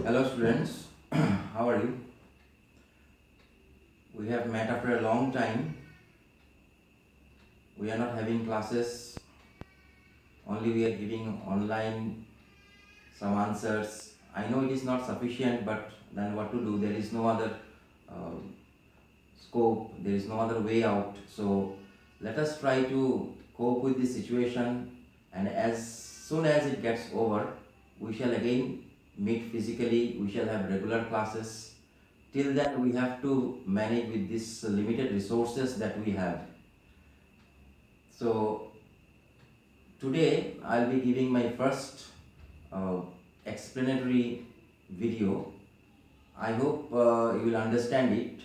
Hello students, how are you? We have met after a long time. We are not having classes, only we are giving online some answers. I know it is not sufficient, but then what to do? There is no other uh, scope, there is no other way out. So let us try to cope with this situation, and as soon as it gets over, we shall again meet physically, we shall have regular classes. Till then we have to manage with these limited resources that we have. So today I'll be giving my first uh, explanatory video. I hope you will understand it.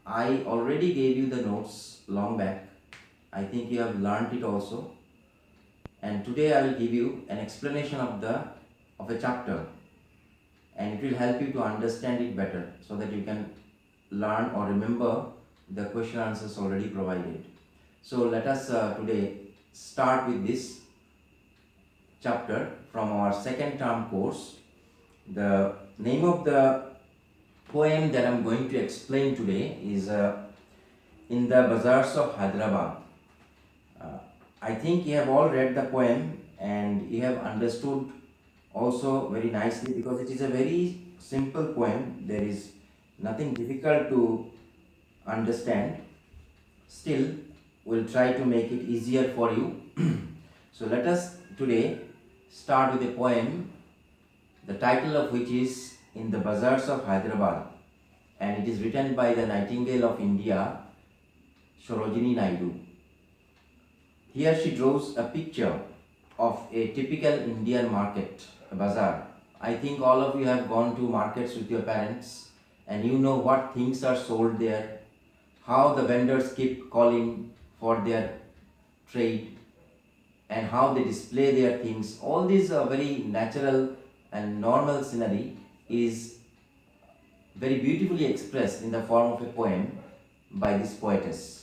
I already gave you the notes long back. I think you have learnt it also. And today I will give you an explanation of a chapter, and it will help you to understand it better so that you can learn or remember the question answers already provided. So let us today start with this chapter from our second term course. The name of the poem that I am going to explain today is In the Bazaars of Hyderabad. Uh, I think you have all read the poem and you have understood also very nicely, because it is a very simple poem. There is nothing difficult to understand. Still, we'll try to make it easier for you. So let us today start with a poem, the title of which is In the Bazaars of Hyderabad, and it is written by the Nightingale of India, Sarojini Naidu. Here she draws a picture of a typical Indian market, a bazaar. I think all of you have gone to markets with your parents and you know what things are sold there, how the vendors keep calling for their trade, and how they display their things. All these are very natural and normal scenery is very beautifully expressed in the form of a poem by this poetess.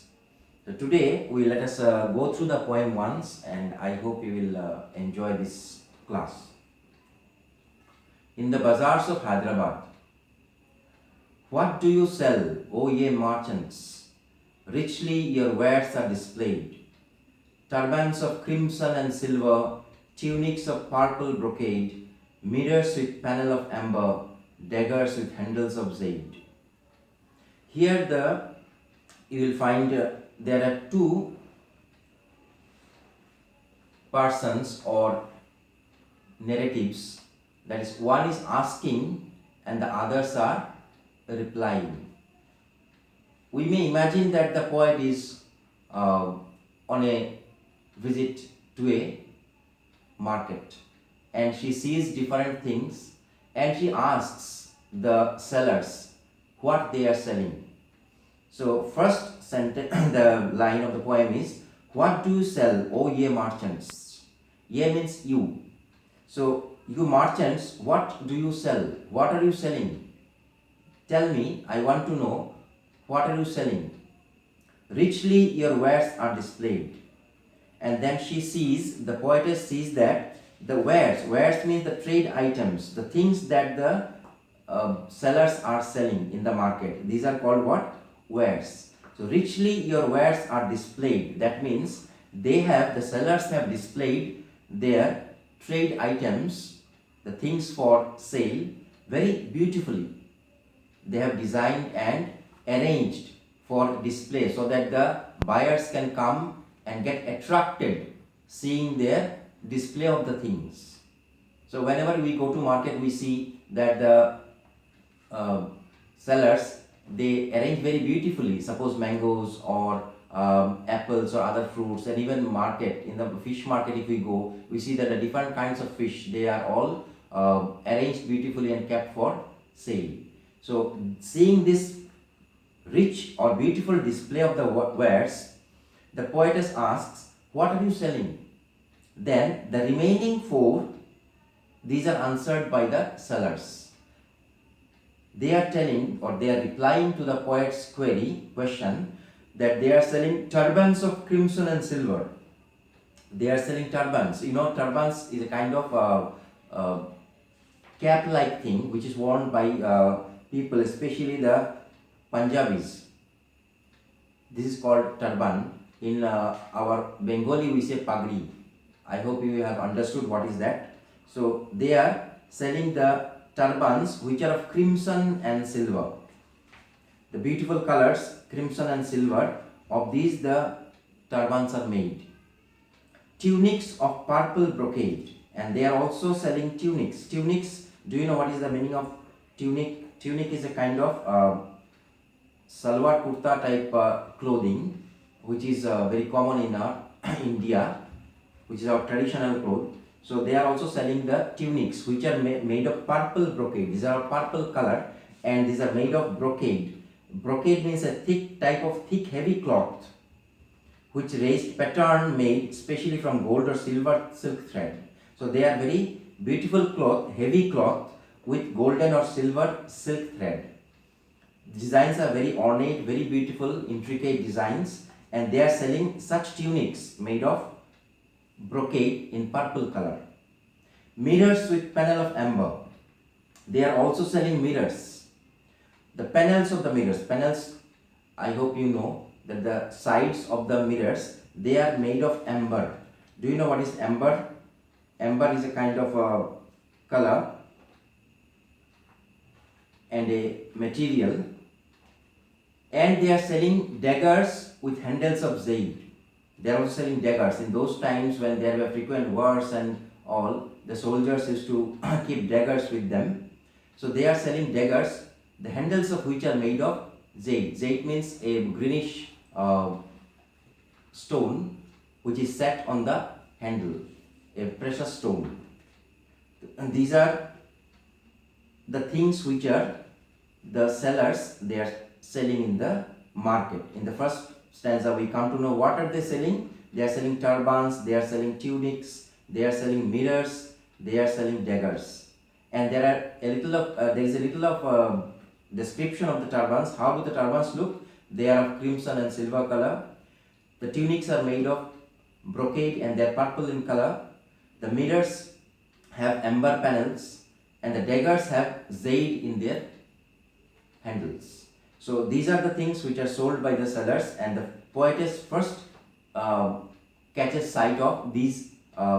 So today we let us go through the poem once, and I hope you will enjoy this class. In the bazaars of Hyderabad, what do you sell, O ye merchants? Richly your wares are displayed. Turbans of crimson and silver, tunics of purple brocade, mirrors with panel of amber, daggers with handles of jade. Here you will find there are two persons or narratives. That is, one is asking and the others are replying. We may imagine that the poet is on a visit to a market and she sees different things and she asks the sellers what they are selling. So first sentence, the line of the poem is, what do you sell, O ye merchants? Ye means you. So you merchants, what do you sell? What are you selling? Tell me, I want to know, what are you selling? Richly your wares are displayed. And then the poetess sees that the wares means the trade items, the things that the sellers are selling in the market. These are called what? Wares. So richly your wares are displayed. That means the sellers have displayed their trade items, the things for sale, very beautifully. They have designed and arranged for display so that the buyers can come and get attracted seeing their display of the things. So whenever we go to market, we see that the sellers, they arrange very beautifully, suppose mangoes or apples or other fruits. And even in the fish market, if we go, we see that the different kinds of fish, they are all arranged beautifully and kept for sale. So seeing this rich or beautiful display of the wares, the poetess asks, what are you selling? Then the remaining four, these are answered by the sellers. They are telling, or they are replying to the poet's question, that they are selling turbans of crimson and silver. They are selling turbans. You know, turbans is a kind of cap like thing which is worn by people, especially the Punjabis. This is called turban. In our Bengali we say pagri. I hope you have understood what is that. So they are selling the turbans which are of crimson and silver. The beautiful colors, crimson and silver, of these the turbans are made. Tunics of purple brocade, and they are also selling tunics. Tunics, do you know what is the meaning of tunic? Tunic is a kind of salwar kurta type clothing, which is very common in India, which is our traditional cloth. So they are also selling the tunics which are made of purple brocade. These are purple color and these are made of brocade. Brocade means a thick type of thick heavy cloth which raised pattern made specially from gold or silver silk thread. So they are very beautiful cloth, heavy cloth with golden or silver silk thread. Designs are very ornate, very beautiful, intricate designs, and they are selling such tunics made of brocade in purple color. Mirrors with panel of amber. They are also selling mirrors. The panels of the mirrors, panels, I hope you know that the sides of the mirrors, they are made of amber. Do you know what is amber? Amber is a kind of a color and a material, and they are selling daggers with handles of jade. They are also selling daggers. In those times when there were frequent wars and all, the soldiers used to keep daggers with them. So they are selling daggers, the handles of which are made of jade. Jade means a greenish stone which is set on the handle, a precious stone. And these are the things which are the sellers, they are selling in the market. In the first stanza we come to know what are they selling. They are selling turbans, they are selling tunics, they are selling mirrors, they are selling daggers. And there is a little of description of the turbans. How do the turbans look? They are of crimson and silver color. The tunics are made of brocade and they are purple in color. The mirrors have amber panels and the daggers have jade in their handles. So these are the things which are sold by the sellers, and the poetess first catches sight of these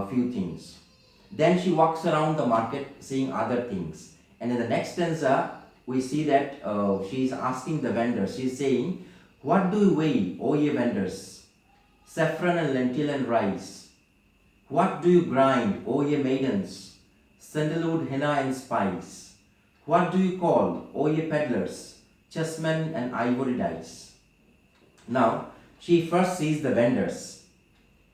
few things. Then she walks around the market seeing other things. And in the next stanza, we see that she is asking the vendors, she is saying, "What do you weigh, O ye vendors? Saffron and lentil and rice. What do you grind, O ye maidens? Sandalwood, henna and spice. What do you call, O ye peddlers? Chessmen and ivory dice." Now, she first sees the vendors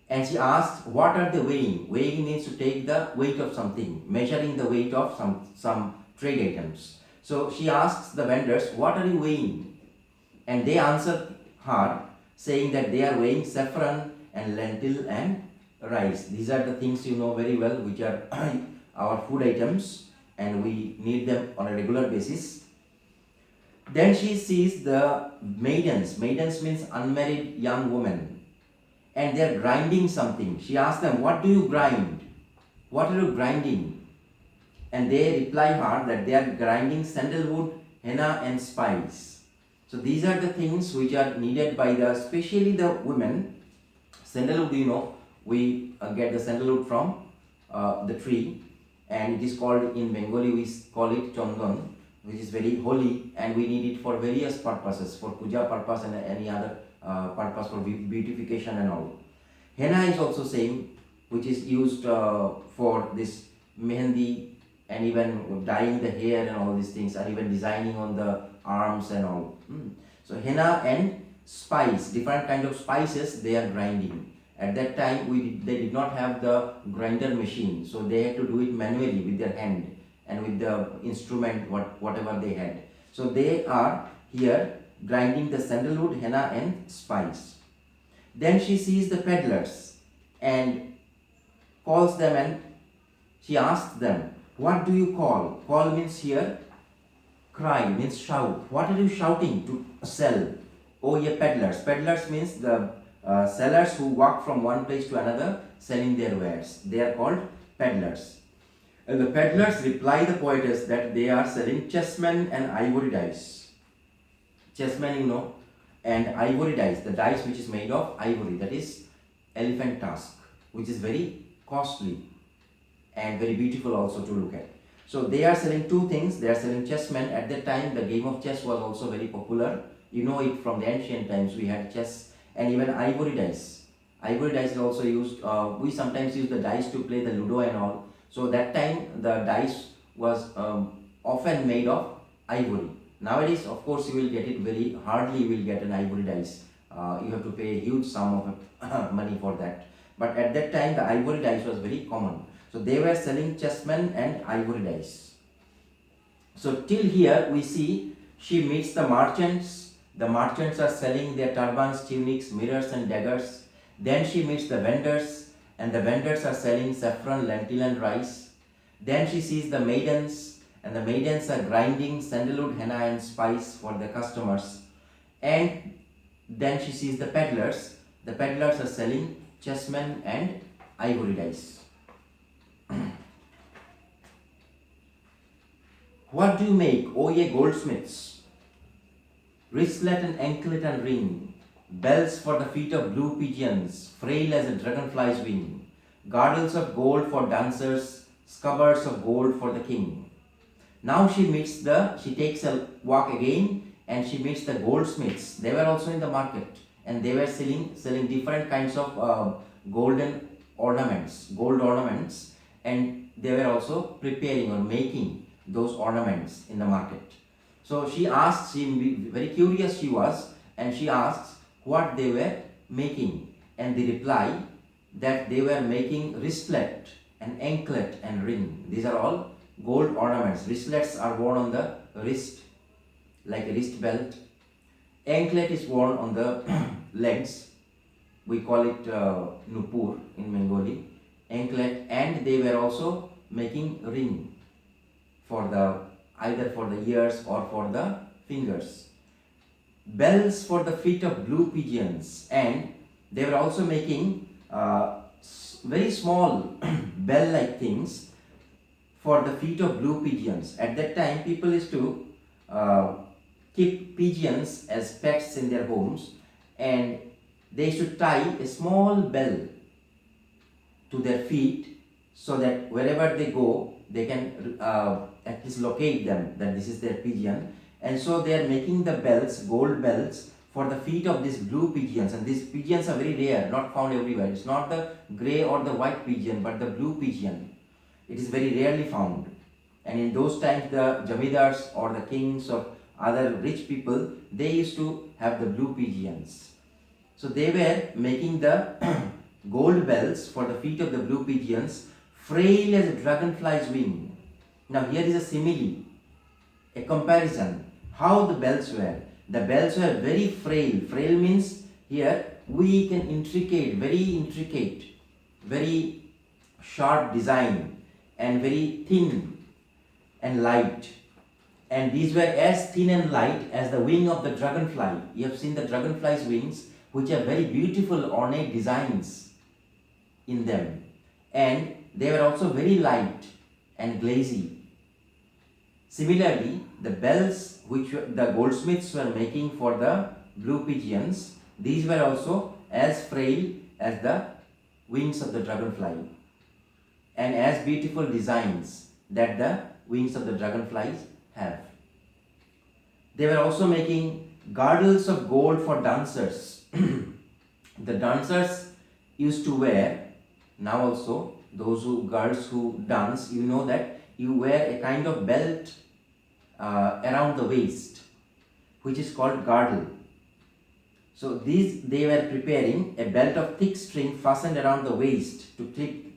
and she asks, what are they weighing? Weighing means to take the weight of something, measuring the weight of some trade items. So she asks the vendors, what are you weighing? And they answer her saying that they are weighing saffron and lentil and rice. These are the things you know very well, which are our food items and we need them on a regular basis. Then she sees the maidens. Maidens means unmarried young women. And they are grinding something. She asks them, what do you grind? What are you grinding? And they reply her that they are grinding sandalwood, henna and spice. So these are the things which are needed by especially the women. Sandalwood, you know, we get the sandalwood from the tree, and it is called, in Bengali we call it chandan, which is very holy, and we need it for various purposes, for puja purpose and any other purpose, for beautification and all. Henna is also same, which is used for this mehendi and even dyeing the hair and all these things, and even designing on the arms and all. So henna and spice, different kind of spices they are grinding. At that time they did not have the grinder machine, so they had to do it manually with their hand and with the instrument whatever they had. So they are here grinding the sandalwood, henna and spice. Then she sees the peddlers and calls them, and she asks them, what do you call? Call means here cry, means shout. What are you shouting to sell? Oh ye peddlers. Peddlers means the sellers who walk from one place to another selling their wares. They are called peddlers. And the peddlers reply the poetess that they are selling chessmen and ivory dice. Chessmen, you know, and ivory dice, the dice which is made of ivory, that is elephant tusk, which is very costly and very beautiful also to look at. So they are selling two things. They are selling chessmen. At that time, the game of chess was also very popular. You know it from the ancient times. We had chess and even ivory dice. Ivory dice is also used. We sometimes use the dice to play the ludo and all. So that time the dice was often made of ivory. Nowadays, of course, you will get it very hardly. You will get an ivory dice. You have to pay a huge sum of money for that. But at that time, the ivory dice was very common. So they were selling chessmen and ivory dice. So till here we see she meets the merchants. The merchants are selling their turbans, tunics, mirrors and daggers. Then she meets the vendors, and the vendors are selling saffron, lentil and rice. Then she sees the maidens, and the maidens are grinding sandalwood, henna and spice for the customers. And then she sees the peddlers. The peddlers are selling chessmen and ivory dice. What do you make, O ye goldsmiths? Wristlet and anklet and ring, bells for the feet of blue pigeons, frail as a dragonfly's wing, girdles of gold for dancers, scabbards of gold for the king. Now she takes a walk again and she meets the goldsmiths. They were also in the market and they were selling different kinds of golden ornaments, gold ornaments, and they were also preparing or making those ornaments in the market. So she asks, very curious she was, and she asks what they were making, and they reply that they were making wristlet and anklet and ring. These are all gold ornaments. Wristlets are worn on the wrist like a wrist belt. Anklet is worn on the legs. We call it nupur in Bengali. Anklet, and they were also making ring for either for the ears or for the fingers. Bells for the feet of blue pigeons, and they were also making very small bell-like things for the feet of blue pigeons. At that time, people used to keep pigeons as pets in their homes, and they should tie a small bell to their feet so that wherever they go, they can at least locate them that this is their pigeon. And so they are making the bells, gold bells, for the feet of these blue pigeons. And these pigeons are very rare, not found everywhere. It's not the grey or the white pigeon, but the blue pigeon. It is very rarely found. And in those times, the jamidars or the kings or other rich people, they used to have the blue pigeons. So they were making the gold bells for the feet of the blue pigeons, frail as a dragonfly's wing. Now here is a simile, a comparison, how the bells were. The bells were very frail. Frail means here weak and intricate, very sharp design, and very thin and light. And these were as thin and light as the wing of the dragonfly. You have seen the dragonfly's wings, which are very beautiful ornate designs in them. And they were also very light and glazy. Similarly, the bells which the goldsmiths were making for the blue pigeons, these were also as frail as the wings of the dragonfly and as beautiful designs that the wings of the dragonflies have. They were also making girdles of gold for dancers. The dancers used to wear, now also those girls who dance, you know that you wear a kind of belt around the waist, which is called girdle. So they were preparing a belt of thick string fastened around the waist to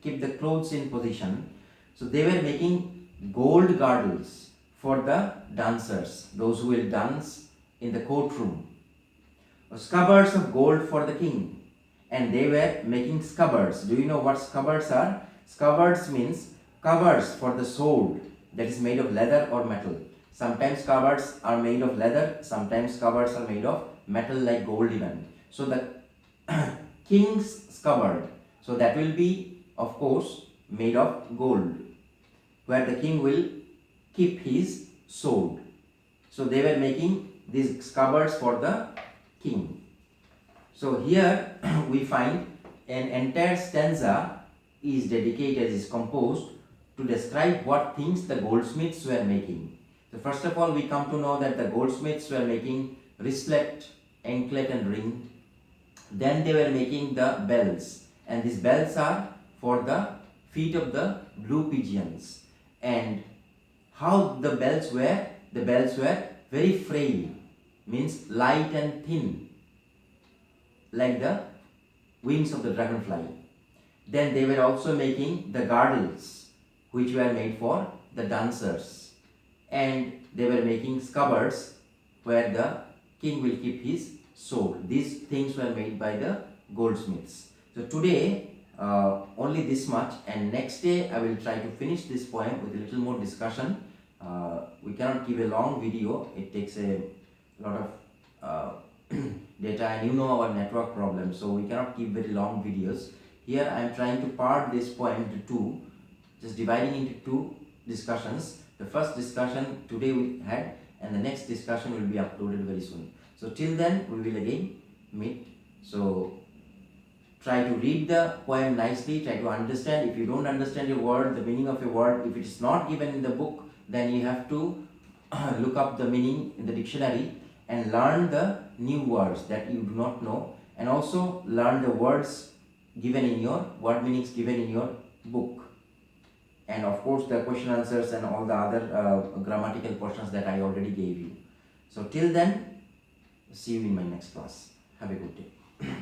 keep the clothes in position. So they were making gold girdles for the dancers, those who will dance in the courtroom. Scabbards of gold for the king, and they were making scabbards. Do you know what scabbards are? Scabbards means covers for the sword that is made of leather or metal. Sometimes scabbards are made of leather, sometimes scabbards are made of metal like gold even. So the king's scabbard, so that will be of course made of gold, where the king will keep his sword. So they were making these cupboards for the king. So here we find an entire stanza is dedicated, is composed to describe what things the goldsmiths were making. So first of all, we come to know that the goldsmiths were making wristlet, anklet and ring. Then they were making the bells, and these bells are for the feet of the blue pigeons. And how the bells were very frail, means light and thin, like the wings of the dragonfly. Then they were also making the girdles, which were made for the dancers. And they were making scabbards where the king will keep his sword. These things were made by the goldsmiths. So today only this much, and next day I will try to finish this poem with a little more discussion. We cannot give a long video, it takes a lot of data, and you know our network problem, so we cannot keep very long videos. Here I am trying to part this poem into two, just dividing into two discussions. The first discussion today we had, and the next discussion will be uploaded very soon. So till then we will again meet. So try to read the poem nicely, try to understand. If you don't understand a word, the meaning of a word, if it is not given in the book, then you have to look up the meaning in the dictionary and learn the new words that you do not know, and also learn the words given in your word meanings given in your book, and of course the question answers and all the other grammatical portions that I already gave you. So till then, see you in my next class. Have a good day.